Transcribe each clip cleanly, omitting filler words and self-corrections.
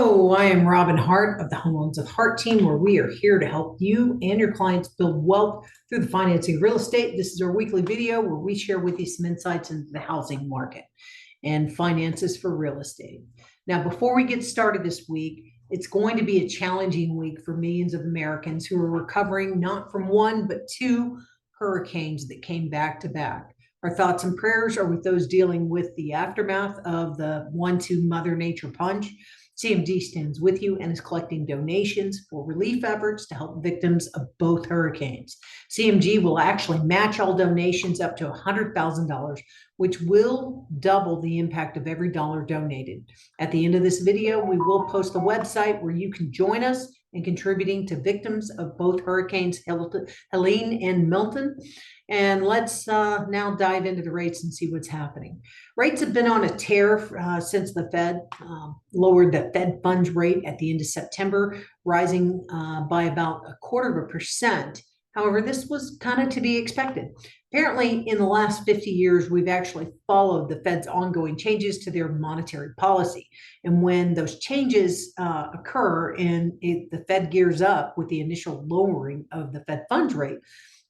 Hello, I am Robin Hart of the Home Loans of Hart team, where we are here to help you and your clients build wealth through the financing of real estate. This is our weekly video where we share with you some insights into the housing market and finances for real estate. Now, before we get started this week, it's going to be a challenging week for millions of Americans who are recovering not from one, but two hurricanes that came back to back. Our thoughts and prayers are with those dealing with the aftermath of the 1-2 Mother Nature punch. CMD stands with you and is collecting donations for relief efforts to help victims of both hurricanes. CMG will actually match all donations up to $100,000, which will double the impact of every dollar donated. At the end of this video, we will post the website where you can join us in contributing to victims of both hurricanes Helene and Milton. And let's now dive into the rates and see what's happening. Rates have been on a tear since the Fed lowered the Fed funds rate at the end of September, rising by about 0.25%. However, this was kind of to be expected. Apparently, in the last 50 years, we've actually followed the Fed's ongoing changes to their monetary policy. And when those changes occur and the Fed gears up with the initial lowering of the Fed funds rate,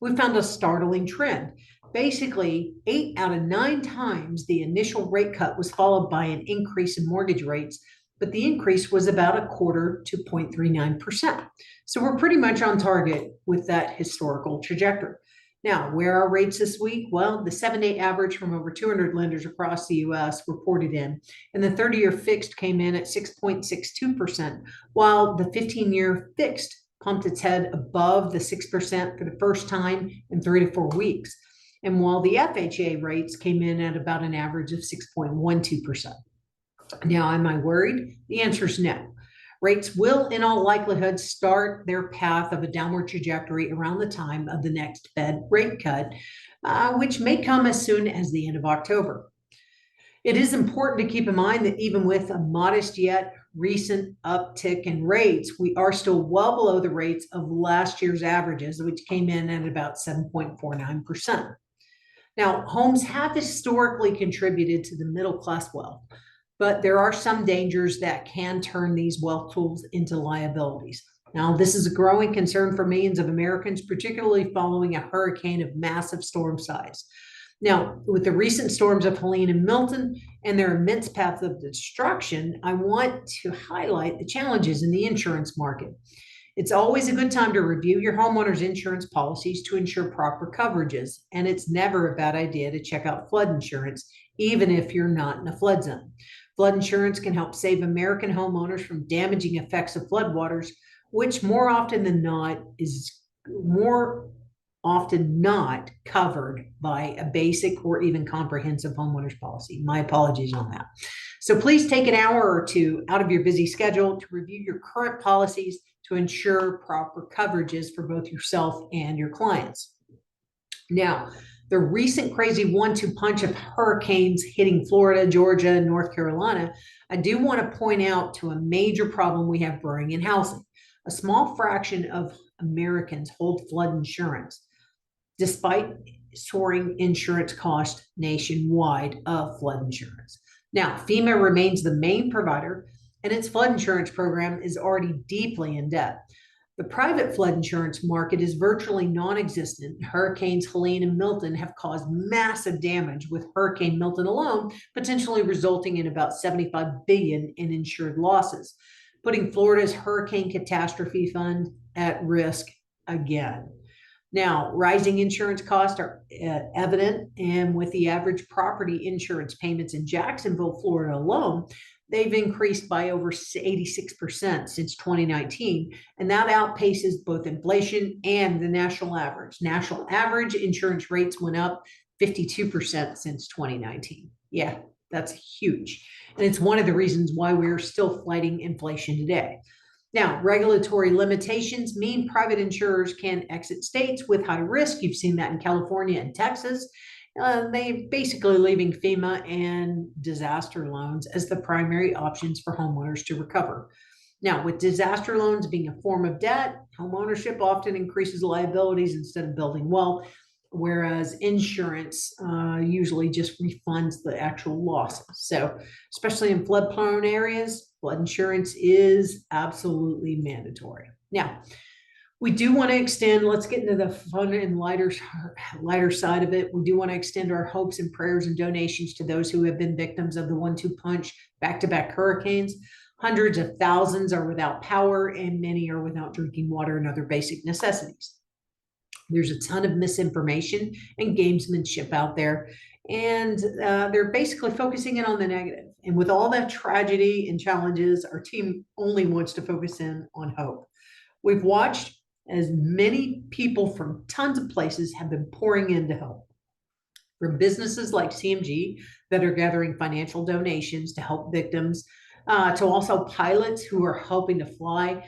we found a startling trend. Basically, 8 out of 9 times the initial rate cut was followed by an increase in mortgage rates, but the increase was about 0.25 to 0.39%. So we're pretty much on target with that historical trajectory. Now, where are rates this week? Well, the 7-day average from over 200 lenders across the U.S. reported in, and the 30-year fixed came in at 6.62%, while the 15-year fixed pumped its head above the 6% for the first time in 3 to 4 weeks. And while the FHA rates came in at about an average of 6.12%. Now, am I worried? The answer is no. Rates will, in all likelihood, start their path of a downward trajectory around the time of the next Fed rate cut, which may come as soon as the end of October. It is important to keep in mind that even with a modest yet recent uptick in rates, we are still well below the rates of last year's averages, which came in at about 7.49%. Now, homes have historically contributed to the middle class wealth, but there are some dangers that can turn these wealth tools into liabilities. Now, this is a growing concern for millions of Americans, particularly following a hurricane of massive storm size. Now, with the recent storms of Helene and Milton and their immense path of destruction, I want to highlight the challenges in the insurance market. It's always a good time to review your homeowner's insurance policies to ensure proper coverages, and it's never a bad idea to check out flood insurance, even if you're not in a flood zone. Flood insurance can help save American homeowners from damaging effects of floodwaters, which more often than not is not covered by a basic or even comprehensive homeowners policy. My apologies on that. So please take an hour or two out of your busy schedule to review your current policies to ensure proper coverages for both yourself and your clients. Now, the recent crazy 1-2 punch of hurricanes hitting Florida, Georgia, and North Carolina, I do want to point out to a major problem we have brewing in housing. A small fraction of Americans hold flood insurance, despite soaring insurance costs nationwide of flood insurance. Now, FEMA remains the main provider, and its flood insurance program is already deeply in debt. The private flood insurance market is virtually non-existent. Hurricanes Helene and Milton have caused massive damage, with Hurricane Milton alone potentially resulting in about $75 billion in insured losses, putting Florida's Hurricane Catastrophe Fund at risk again. Now, rising insurance costs are evident, and with the average property insurance payments in Jacksonville, Florida alone, they've increased by over 86% since 2019, and that outpaces both inflation and the national average. National average insurance rates went up 52% since 2019. Yeah, that's huge. And it's one of the reasons why we're still fighting inflation today. Now, regulatory limitations mean private insurers can exit states with high risk. You've seen that in California and Texas. They basically leaving FEMA and disaster loans as the primary options for homeowners to recover. Now, with disaster loans being a form of debt, homeownership often increases liabilities instead of building wealth, whereas insurance usually just refunds the actual losses. So, especially in flood-prone areas, Flood insurance is absolutely mandatory. Now, we do want to extend, let's get into the fun and lighter side of it. We do want to extend our hopes and prayers and donations to those who have been victims of the 1-2 punch back-to-back hurricanes. Hundreds of thousands are without power, and many are without drinking water and other basic necessities. There's a ton of misinformation and gamesmanship out there, and they're basically focusing in on the negative. And with all that tragedy and challenges, our team only wants to focus in on hope. We've watched as many people from tons of places have been pouring in to help. From businesses like CMG that are gathering financial donations to help victims, to also pilots who are helping to fly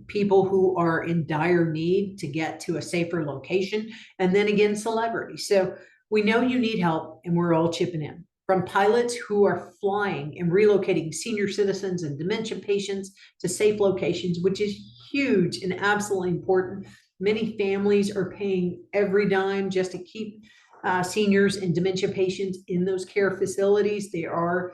people who are in dire need to get to a safer location, and then again, celebrities. So we know you need help, and we're all chipping in. From pilots who are flying and relocating senior citizens and dementia patients to safe locations, which is huge and absolutely important. Many families are paying every dime just to keep seniors and dementia patients in those care facilities. They are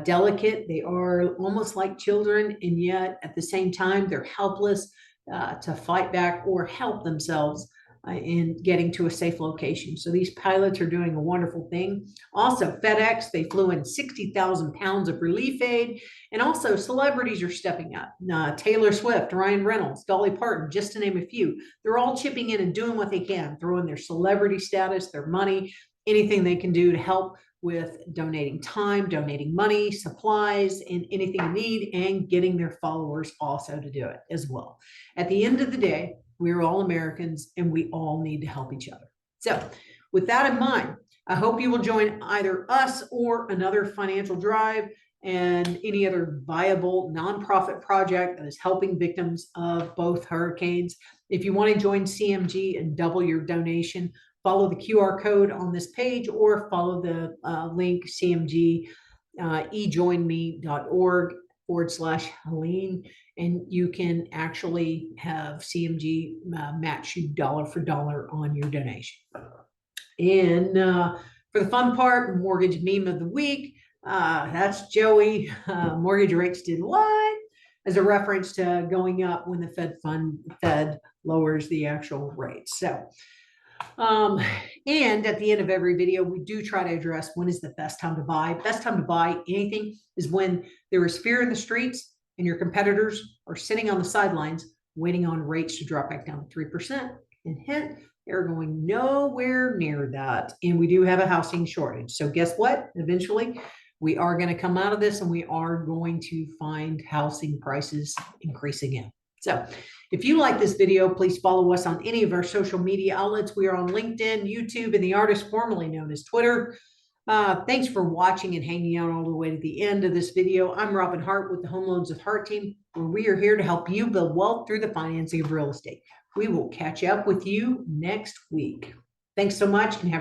delicate, they are almost like children, and yet at the same time, they're helpless to fight back or help themselves in getting to a safe location. So these pilots are doing a wonderful thing. Also, FedEx, they flew in 60,000 pounds of relief aid, and also celebrities are stepping up. Taylor Swift, Ryan Reynolds, Dolly Parton, just to name a few. They're all chipping in and doing what they can, throwing their celebrity status, their money, anything they can do to help with donating time, donating money, supplies, and anything you need, and getting their followers also to do it as well. At the end of the day, we're all Americans, and we all need to help each other. So with that in mind, I hope you will join either us or another financial drive and any other viable nonprofit project that is helping victims of both hurricanes. If you want to join CMG and double your donation, follow the QR code on this page or follow the link CMG ejoinme.org/Helene, and you can actually have CMG match you dollar for dollar on your donation. And for the fun part, mortgage meme of the week, that's Joey. Mortgage rates did what? As a reference to going up when the Fed lowers the actual rates. So, and at the end of every video, we do try to address when is the best time to buy. Best time to buy anything is when there is fear in the streets and your competitors are sitting on the sidelines waiting on rates to drop back down to 3%. And hint, they're going nowhere near that. And we do have a housing shortage. So guess what? Eventually, we are going to come out of this, and we are going to find housing prices increase again. So if you like this video, please follow us on any of our social media outlets. We are on LinkedIn, YouTube, and the artist formerly known as Twitter. Thanks for watching and hanging out all the way to the end of this video. I'm Robin Hart with the Home Loans with Hart team, where we are here to help you build wealth through the financing of real estate. We will catch up with you next week. Thanks so much, and have a